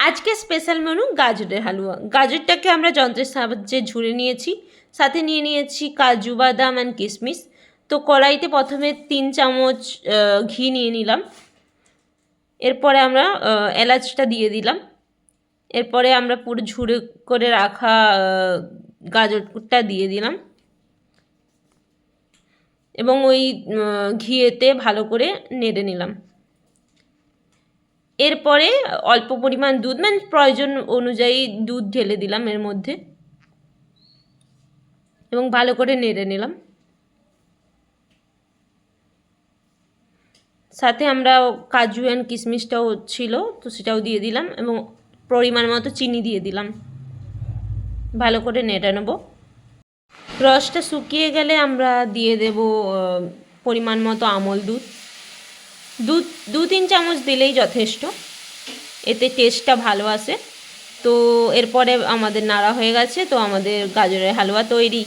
আজকে special menu গাজরের হালুয়া। গাজরটাকে আমরা যন্ত্রের সাহায্যে ঝুড়ে নিয়েছি, সাথে নিয়ে নিয়েছি কাজু বাদাম অ্যান্ড কিশমিশ। তো কড়াইতে প্রথমে 3 চামচ ঘি নিয়ে নিলাম, এরপরে আমরা এলাচটা দিয়ে দিলাম, এরপরে আমরা পুরো ঝুড়ে করে রাখা গাজরটা দিয়ে দিলাম এবং ওই ঘিয়েতে ভালো করে নেড়ে নিলাম। এরপরে অল্প পরিমাণ দুধ, মানে প্রয়োজন অনুযায়ী দুধ ঢেলে দিলাম এর মধ্যে এবং ভালো করে নেড়ে নিলাম। সাথে আমরা কাজু অ্যান্ড কিশমিশটাও ছিল, তো সেটাও দিয়ে দিলাম এবং পরিমাণ মতো চিনি দিয়ে দিলাম। ভালো করে নেড়ে নেব। রসটা শুকিয়ে গেলে আমরা দিয়ে দেব পরিমাণ মতো আমল দুধ। 2-3 চামচ দিলেই যথেষ্ট, এতে টেস্টটা ভালো আসে। তো এরপরে আমাদের নাড়া হয়ে গেছে, তো আমাদের গাজরের হালুয়া তৈরি।